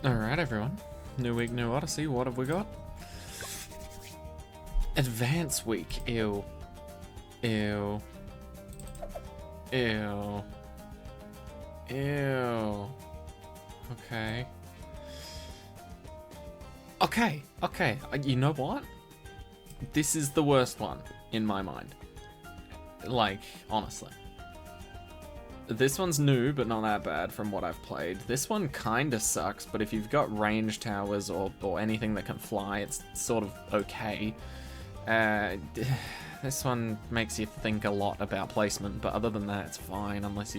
Alright, everyone. New week, new Odyssey. What have we got? Advance week. Ew. Ew. Ew. Ew. Okay. Okay. You know what? This is the worst one in my mind. Like, honestly. This one's new, but not that bad from what I've played. This one kinda sucks, but if you've got range towers or anything that can fly, it's sort of okay. This one makes you think a lot about placement, but other than that, it's fine, unless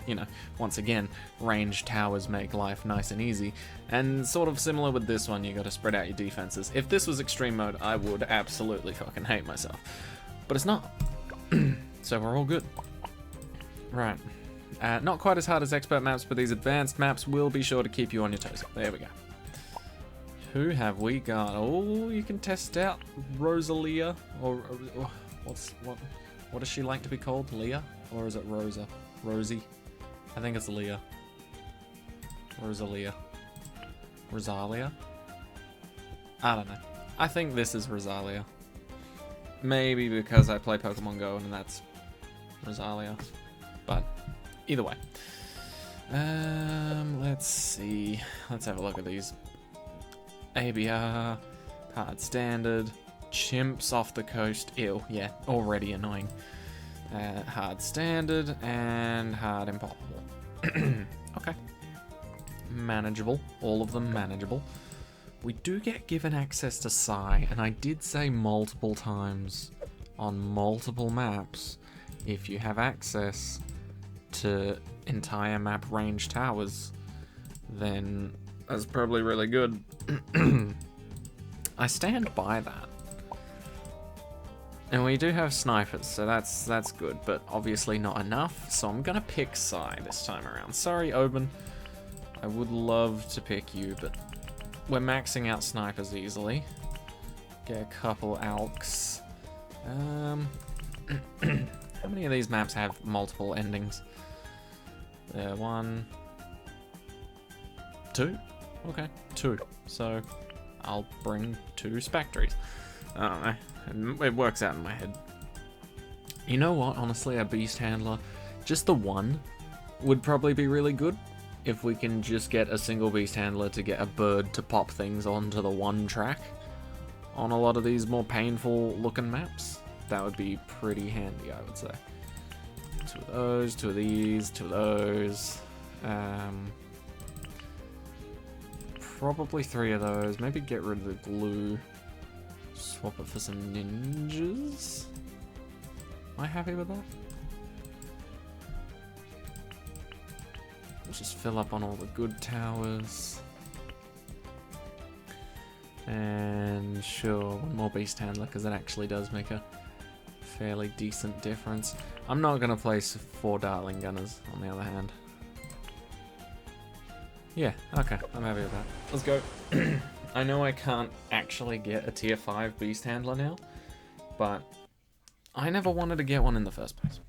you know, once again, range towers make life nice and easy. And sort of similar with this one, you gotta spread out your defenses. If this was extreme mode, I would absolutely fucking hate myself. But it's not. So we're all good. Right. Not quite as hard as expert maps, but these advanced maps will be sure to keep you on your toes. There we go. Who have we got? Oh, you can test out Rosalia, or what does she like to be called? Leah, or is it Rosa? Rosie? I think it's Leah. Rosalia. Rosalia? I don't know. I think this is Rosalia. Maybe because I play Pokemon Go and that's Rosalia, but either way. Let's see. Let's have a look at these. ABR, hard standard, chimps off the coast. Ew, yeah, already annoying. Hard standard and hard impossible. Okay. Manageable. All of them manageable. We do get given access to Psy, and I did say multiple times on multiple maps, if you have access to entire map range towers, then that's probably really good. I stand by that. And we do have snipers, so that's good, but obviously not enough, so I'm gonna pick Psy this time around. Sorry, Oben. I would love to pick you, but we're maxing out snipers easily. Get a couple alks. How many of these maps have multiple endings? One, two? Okay, two. So I'll bring two Spectres. I don't know. It works out in my head. You know what? Honestly, a Beast Handler, just the one, would probably be really good. If we can just get a single Beast Handler to get a bird to pop things onto the one track on a lot of these more painful looking maps, that would be pretty handy, I would say. Two of those, two of these, two of those. Probably three of those. Maybe get rid of the glue. Swap it for some ninjas. Am I happy with that? Let's just fill up on all the good towers. And sure, one more Beast Handler, because it actually does make a fairly decent difference. I'm not going to place 4 Darling Gunners, on the other hand. Yeah, okay, I'm happy with that. Let's go. I know I can't actually get a tier 5 Beast Handler now, but I never wanted to get one in the first place.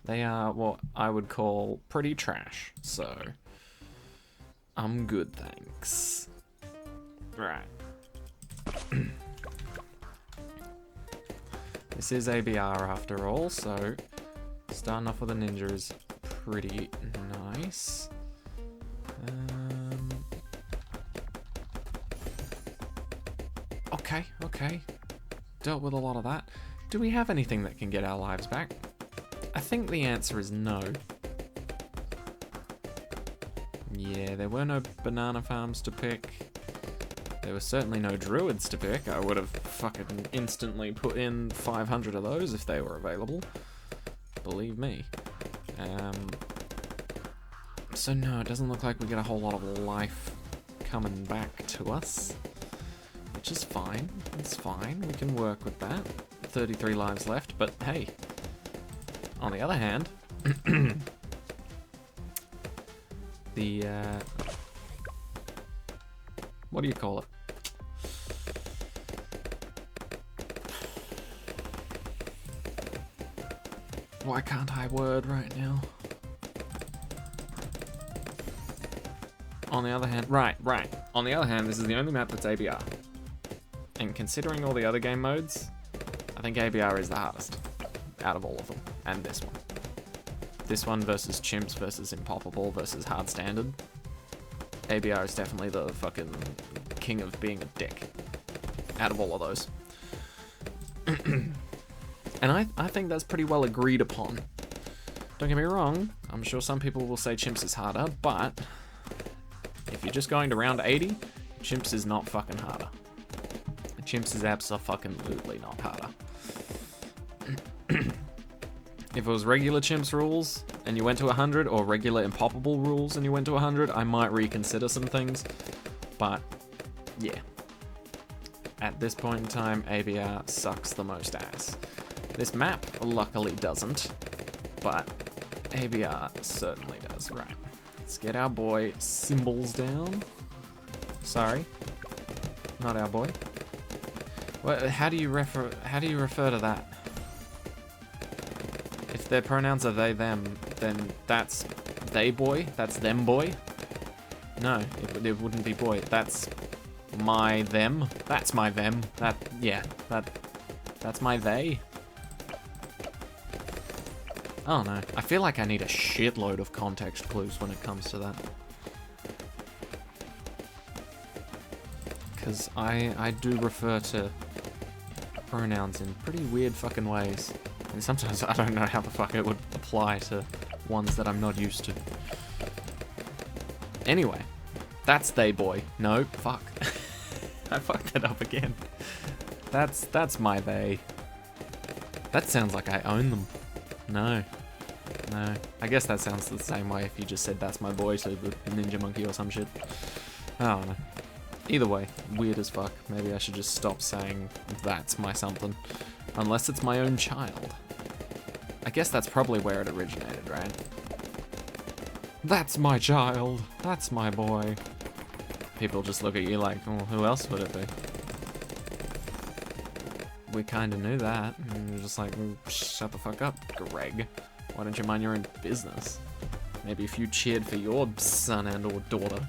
They are what I would call pretty trash, so I'm good, thanks. Right. This is ABR after all, so starting off with a ninja is pretty nice. Okay. Dealt with a lot of that. Do we have anything that can get our lives back? I think the answer is no. Yeah, there were no banana farms to pick. There were certainly no druids to pick. I would have fucking instantly put in 500 of those if they were available. Believe me. So no, it doesn't look like we get a whole lot of life coming back to us. Which is fine. It's fine. We can work with that. 33 lives left, but hey. On the other hand, the, what do you call it? Why can't I word right now? On the other hand, right. On the other hand, this is the only map that's ABR. And considering all the other game modes, I think ABR is the hardest out of all of them. And this one. This one versus Chimps versus Impoppable versus Hard Standard. ABR is definitely the fucking king of being a dick out of all of those. And I think that's pretty well agreed upon. Don't get me wrong, I'm sure some people will say Chimps is harder, but if you're just going to round 80, Chimps is not fucking harder. Chimps is abso-fucking-lutely not harder. If it was regular Chimps rules and you went to 100, or regular Impoppable rules and you went to 100, I might reconsider some things, but yeah. At this point in time, ABR sucks the most ass. This map luckily doesn't, but ABR certainly does. Right, let's get our boy Symbols down. Sorry, not our boy. Well, how do you refer to that? If their pronouns are they, them, then that's they boy, that's them boy? No, it wouldn't be boy. That's my them. That's my them. That's my they. I don't know. I feel like I need a shitload of context clues when it comes to that. Because I do refer to pronouns in pretty weird fucking ways. And sometimes I don't know how the fuck it would apply to ones that I'm not used to. Anyway, that's they boy. No, fuck. I fucked it up again. That's my they. That sounds like I own them. No. I guess that sounds the same way if you just said that's my boy to the Ninja Monkey or some shit. I don't know. Either way, weird as fuck. Maybe I should just stop saying that's my something. Unless it's my own child. I guess that's probably where it originated, right? That's my child. That's my boy. People just look at you like, oh, who else would it be? We kinda knew that. And you're just like, shut the fuck up, Greg. Why don't you mind your own business? Maybe if you cheered for your son and or daughter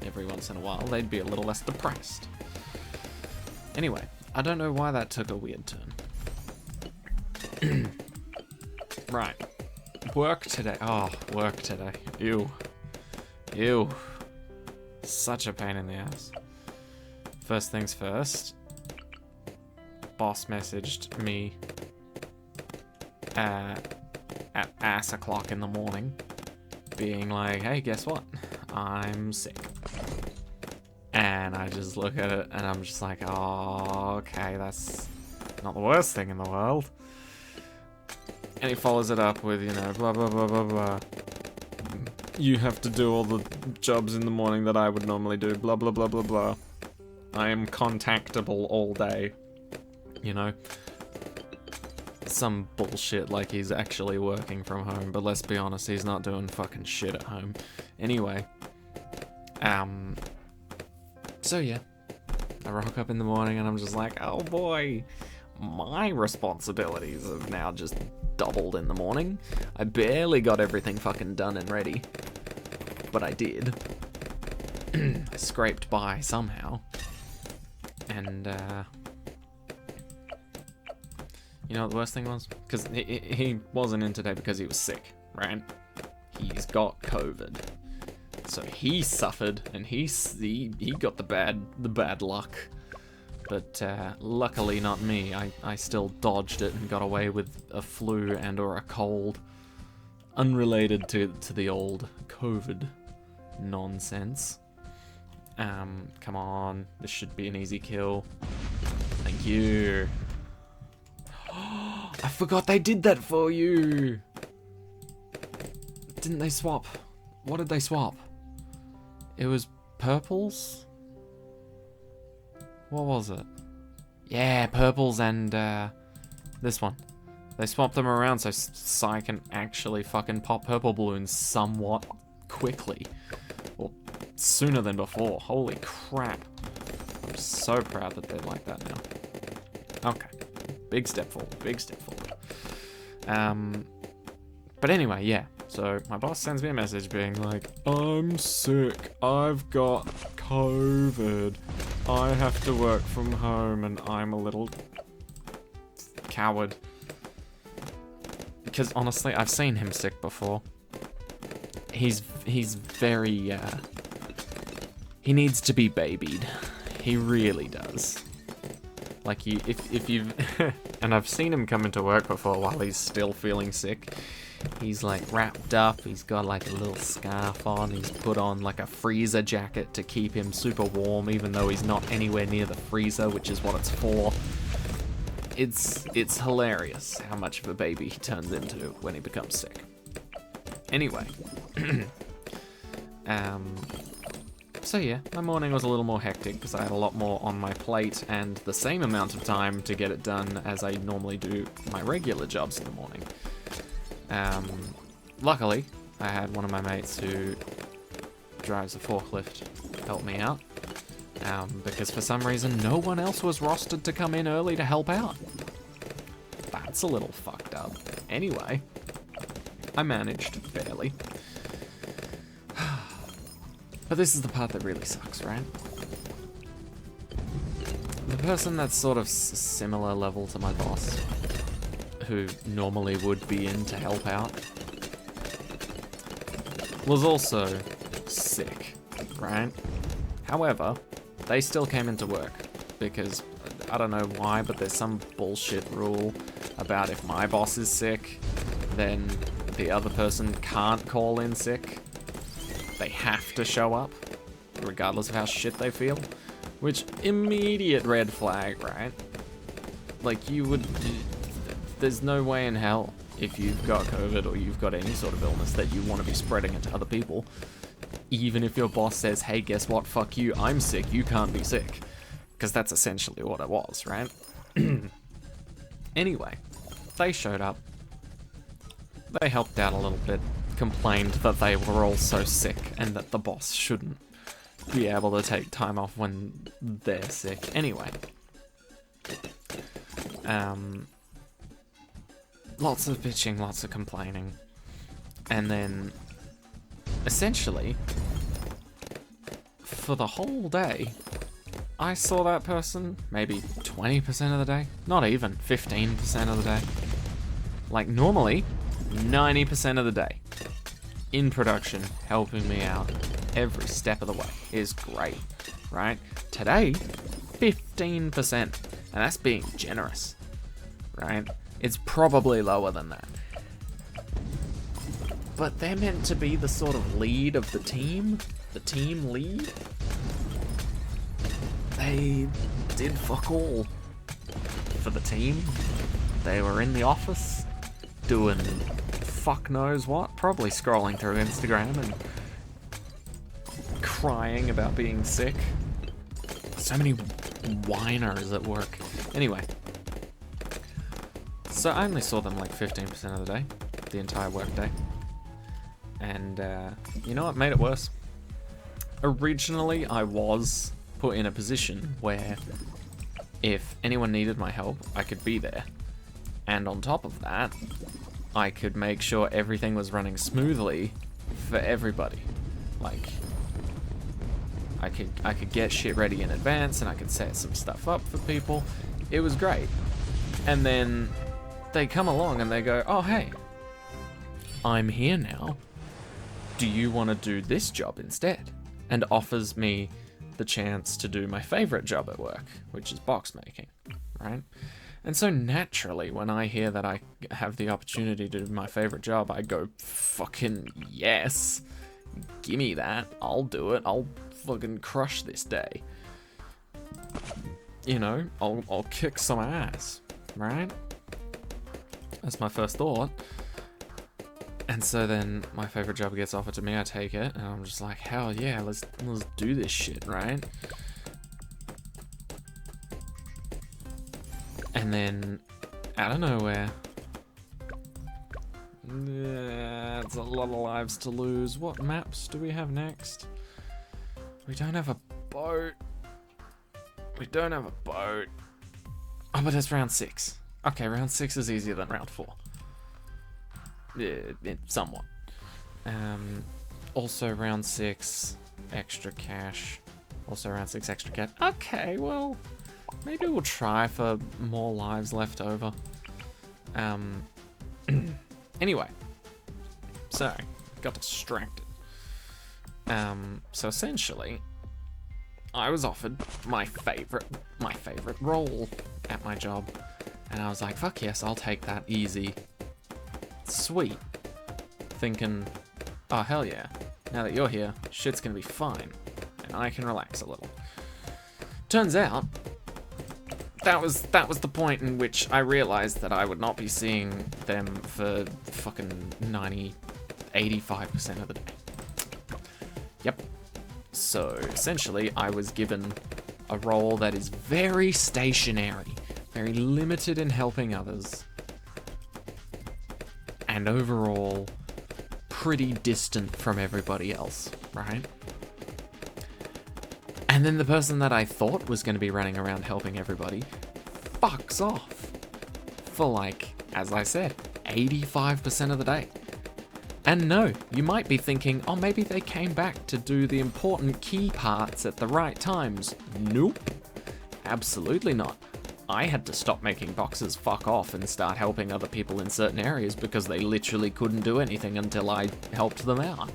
every once in a while, they'd be a little less depressed. Anyway, I don't know why that took a weird turn. Right. Work today. Oh, work today. Ew. Ew. Such a pain in the ass. First things first. Boss messaged me at ass o'clock in the morning, being like, hey, guess what? I'm sick. And I just look at it and I'm just like, oh, okay, that's not the worst thing in the world. And he follows it up with, you know, blah, blah, blah, blah, blah. You have to do all the jobs in the morning that I would normally do, blah, blah, blah, blah, blah. I am contactable all day. You know? Some bullshit like he's actually working from home, but let's be honest, he's not doing fucking shit at home. Anyway. So yeah. I rock up in the morning and I'm just like, oh boy, my responsibilities have now just doubled in the morning. I barely got everything fucking done and ready. But I did. I scraped by somehow. And, you know what the worst thing was? Because he wasn't in today because he was sick, right? He's got COVID. So he suffered, and he got the bad luck. But luckily not me. I still dodged it and got away with a flu and or a cold. Unrelated to the old COVID nonsense. Come on. This should be an easy kill. Thank you. I forgot they did that for you. Didn't they swap? What did they swap? It was purples? What was it? Yeah, purples and this one. They swapped them around so Psy can actually fucking pop purple balloons somewhat quickly. Or sooner than before. Holy crap. I'm so proud that they're like that now. Okay. Big step forward, big step forward. But anyway, yeah. So my boss sends me a message being like, I'm sick, I've got COVID, I have to work from home, and I'm a little coward. Because honestly, I've seen him sick before. He's very, he needs to be babied. He really does. Like, if you've, and I've seen him come into work before while he's still feeling sick. He's like wrapped up, he's got like a little scarf on, he's put on like a freezer jacket to keep him super warm, even though he's not anywhere near the freezer, which is what it's for. It's hilarious how much of a baby he turns into when he becomes sick. Anyway. So yeah, my morning was a little more hectic because I had a lot more on my plate and the same amount of time to get it done as I normally do my regular jobs in the morning. Luckily, I had one of my mates who drives a forklift help me out, because for some reason no one else was rostered to come in early to help out. That's a little fucked up. Anyway, I managed, barely. But this is the part that really sucks, right? The person that's sort of similar level to my boss, who normally would be in to help out, was also sick, right? However, they still came into work because, I don't know why, but there's some bullshit rule about if my boss is sick, then the other person can't call in sick. They have to show up, regardless of how shit they feel. Which, immediate red flag, right? Like, you would... There's no way in hell, if you've got COVID or you've got any sort of illness, that you want to be spreading it to other people. Even if your boss says, hey, guess what, fuck you, I'm sick, you can't be sick. Because that's essentially what it was, right? Anyway, they showed up. They helped out a little bit. Complained that they were all so sick and that the boss shouldn't be able to take time off when they're sick. Anyway. Lots of bitching, lots of complaining. And then, essentially, for the whole day, I saw that person maybe 20% of the day. Not even, 15% of the day. Like, normally, 90% of the day. In production, helping me out every step of the way is great, right? Today, 15%, and that's being generous, right? It's probably lower than that. But they're meant to be the sort of lead of the team lead. They did fuck all for the team. They were in the office doing fuck knows what, probably scrolling through Instagram and crying about being sick. So many whiners at work. Anyway, so I only saw them like 15% of the day, the entire work day. And you know what made it worse? Originally, I was put in a position where if anyone needed my help, I could be there. And on top of that, I could make sure everything was running smoothly for everybody. Like, I could get shit ready in advance and I could set some stuff up for people. It was great. And then they come along and they go, oh hey, I'm here now. Do you want to do this job instead? And offers me the chance to do my favorite job at work, which is box making, right? And so naturally, when I hear that I have the opportunity to do my favorite job, I go, fucking yes. Gimme that. I'll do it. I'll fucking crush this day. You know, I'll kick some ass, right? That's my first thought. And so then my favorite job gets offered to me, I take it, and I'm just like, hell yeah, let's do this shit, right? And then, out of nowhere, yeah, it's a lot of lives to lose. What maps do we have next? We don't have a boat. We don't have a boat. Oh, but it's round 6. Okay, round 6 is easier than round 4. Yeah, somewhat. Also round 6, extra cash. Also round 6, extra cash. Okay, well, maybe we'll try for more lives left over. Anyway, so, got distracted. So essentially, I was offered my favorite role at my job. And I was like, fuck yes, I'll take that, easy. Sweet. Thinking, oh hell yeah, now that you're here, shit's gonna be fine, and I can relax a little. Turns out, that was the point in which I realized that I would not be seeing them for fucking 85% of the day. Yep. So, essentially, I was given a role that is very stationary, very limited in helping others, and overall, pretty distant from everybody else, right? And then the person that I thought was going to be running around helping everybody fucks off for, like, as I said, 85% of the day. And no, you might be thinking, oh, maybe they came back to do the important key parts at the right times. Nope. Absolutely not. I had to stop making boxes fuck off and start helping other people in certain areas because they literally couldn't do anything until I helped them out.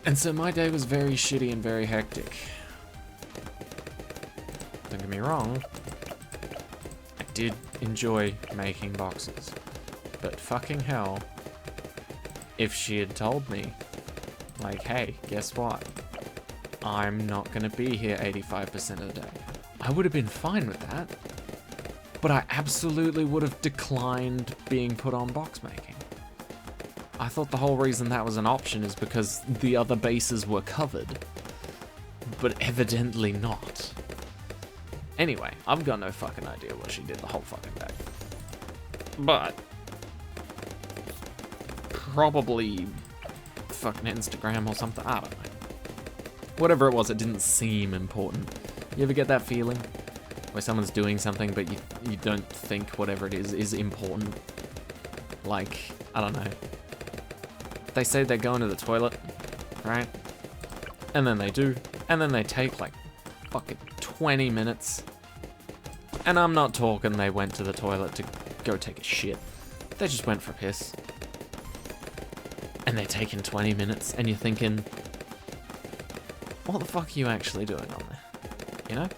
And so my day was very shitty and very hectic. Don't get me wrong, I did enjoy making boxes. But fucking hell, if she had told me, like, hey, guess what? I'm not gonna be here 85% of the day. I would have been fine with that, but I absolutely would have declined being put on box making. I thought the whole reason that was an option is because the other bases were covered, but evidently not. Anyway, I've got no fucking idea what she did the whole fucking day. But probably fucking Instagram or something, I don't know. Whatever it was, it didn't seem important. You ever get that feeling? Where someone's doing something but you don't think whatever it is important? Like, I don't know. They say they're going to the toilet, right? And then they do. And then they take like fucking 20 minutes. And I'm not talking they went to the toilet to go take a shit. They just went for a piss. And they're taking 20 minutes and you're thinking, what the fuck are you actually doing on there? You know?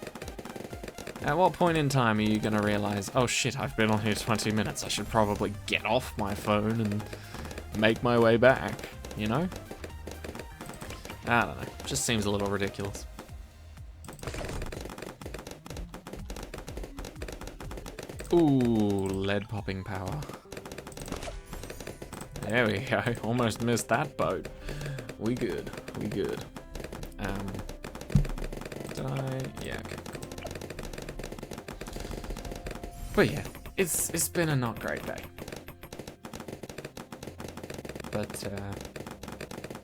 At what point in time are you going to realize, oh shit, I've been on here 20 minutes, I should probably get off my phone and make my way back, you know? I don't know, just seems a little ridiculous. Ooh, lead popping power. There we go, almost missed that boat. We good, we good. Yeah, okay, cool. But yeah, it's been a not great day. But,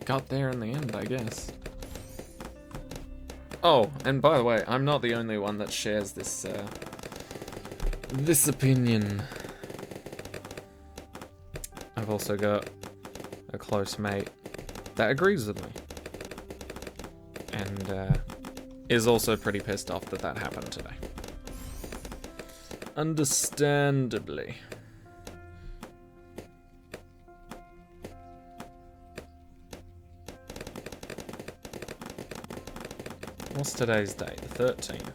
got there in the end, I guess. Oh, and by the way, I'm not the only one that shares this, this opinion. I've also got a close mate that agrees with me. And, is also pretty pissed off that that happened today. Understandably. What's today's date? The 13th.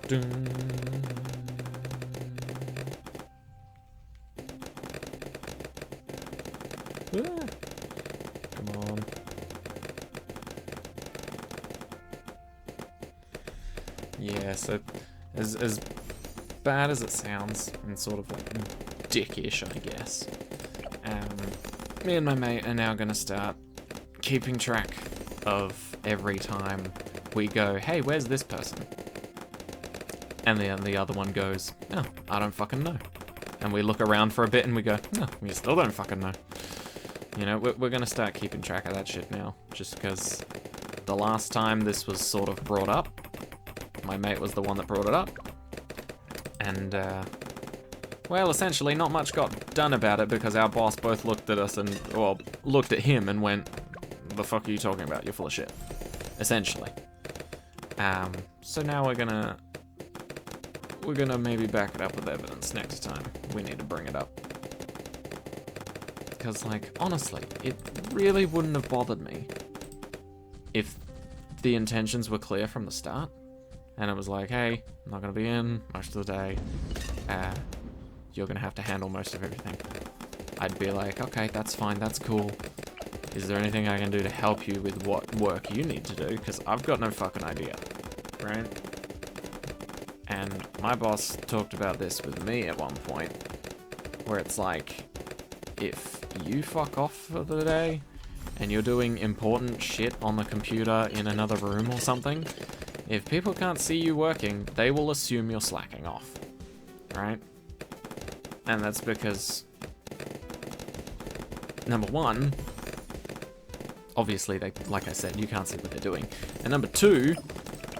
Dun. Ah, come on. Yeah, so as bad as it sounds, and sort of like dickish, I guess, me and my mate are now gonna start keeping track of every time we go, hey, where's this person? And the other one goes, oh, I don't fucking know. And we look around for a bit and we go, no, we still don't fucking know. You know, we're gonna start keeping track of that shit now, just because the last time this was sort of brought up, my mate was the one that brought it up, And, well, essentially, not much got done about it because our boss both looked at us and, well, looked at him and went, "The fuck are you talking about? You're full of shit." Essentially. So now we're gonna maybe back it up with evidence next time we need to bring it up. Because, like, honestly, it really wouldn't have bothered me if the intentions were clear from the start. And it was like, hey, I'm not gonna be in most of the day. You're gonna have to handle most of everything. I'd be like, okay, that's fine, that's cool. Is there anything I can do to help you with what work you need to do? Because I've got no fucking idea, right? And my boss talked about this with me at one point, where it's like, if you fuck off for the day, and you're doing important shit on the computer in another room or something, if people can't see you working, they will assume you're slacking off, right? And that's because, number one, obviously, they, like I said, you can't see what they're doing. And number two,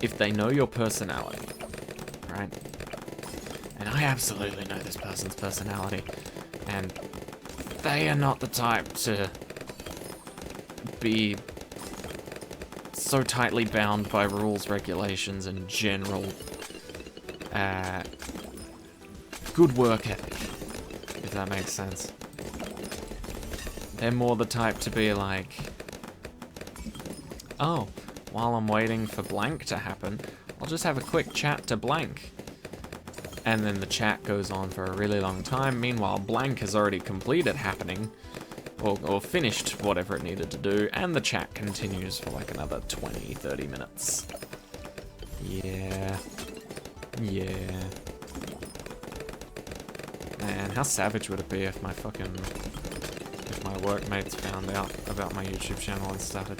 if they know your personality, right? And I absolutely know this person's personality, and they are not the type to be so tightly bound by rules, regulations, and general good work ethic, if that makes sense. They're more the type to be like, oh, while I'm waiting for blank to happen, I'll just have a quick chat to blank. And then the chat goes on for a really long time. Meanwhile, blank has already completed happening, or finished whatever it needed to do, and the chat continues for like another 20, 30 minutes. Yeah. Yeah. Man, how savage would it be if my workmates found out about my YouTube channel and started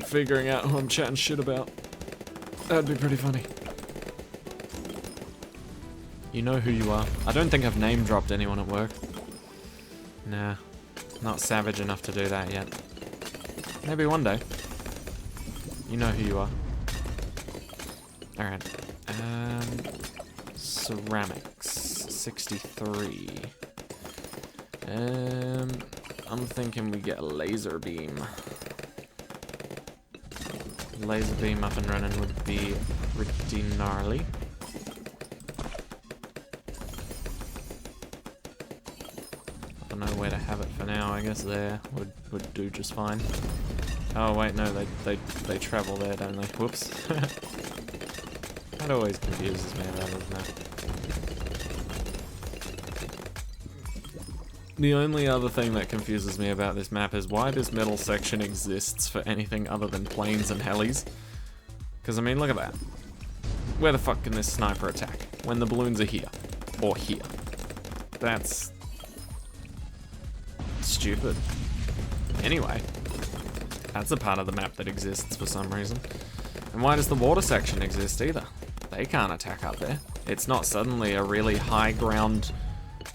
figuring out who I'm chatting shit about. That'd be pretty funny. You know who you are. I don't think I've name dropped anyone at work. Nah, not savage enough to do that yet. Maybe one day. You know who you are. Alright. Ceramics. 63. I'm thinking we get a laser beam. Laser beam up and running would be pretty gnarly. I don't know where to have it for now. I guess there would do just fine. Oh wait, no, they travel there, don't they? Whoops. That always confuses me, that, doesn't it? The only other thing that confuses me about this map is why this middle section exists for anything other than planes and helis. Because, I mean, look at that. Where the fuck can this sniper attack? When the balloons are here. Or here. That's stupid. Anyway, that's a part of the map that exists for some reason. And why does the water section exist either? They can't attack up there. It's not suddenly a really high ground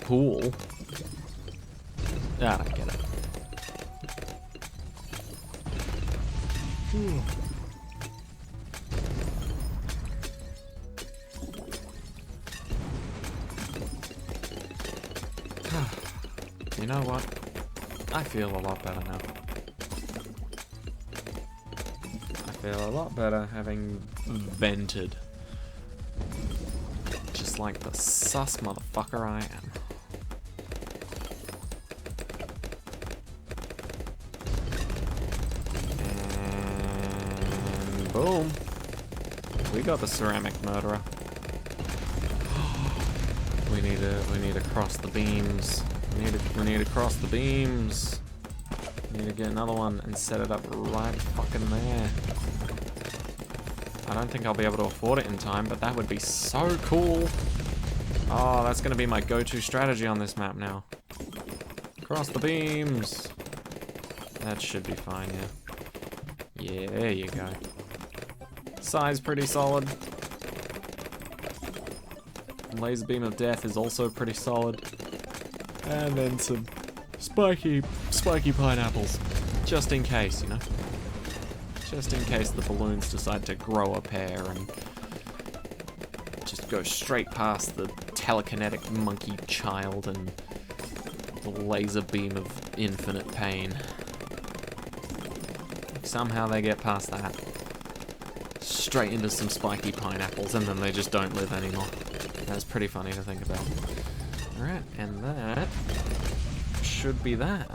pool. I don't get it. You know what? I feel a lot better now. I feel a lot better having vented. Just like the sus motherfucker I am. And boom. We got the ceramic murderer. We need to cross the beams. We need to cross the beams. We need to get another one and set it up right fucking there. I don't think I'll be able to afford it in time, but that would be so cool. Oh, that's gonna be my go-to strategy on this map now. Cross the beams. That should be fine, yeah. Yeah, there you go. Size pretty solid. Laser beam of death is also pretty solid. And then some spiky pineapples. Just in case, you know? Just in case the balloons decide to grow a pair and just go straight past the telekinetic monkey child and the laser beam of infinite pain. Somehow they get past that. Straight into some spiky pineapples, and then they just don't live anymore. That's pretty funny to think about. Alright, and that should be that.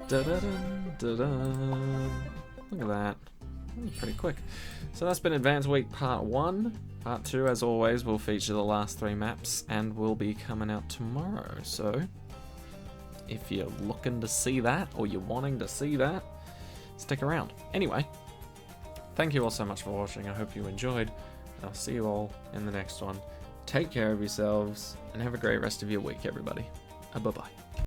Da-da-dun, da-dun. Look at that. Pretty quick. So that's been Advance Week Part 1. Part 2, as always, will feature the last 3 maps and will be coming out tomorrow. So, if you're looking to see that, or you're wanting to see that, stick around. Anyway, thank you all so much for watching. I hope you enjoyed. I'll see you all in the next one. Take care of yourselves, and have a great rest of your week, everybody. Bye-bye.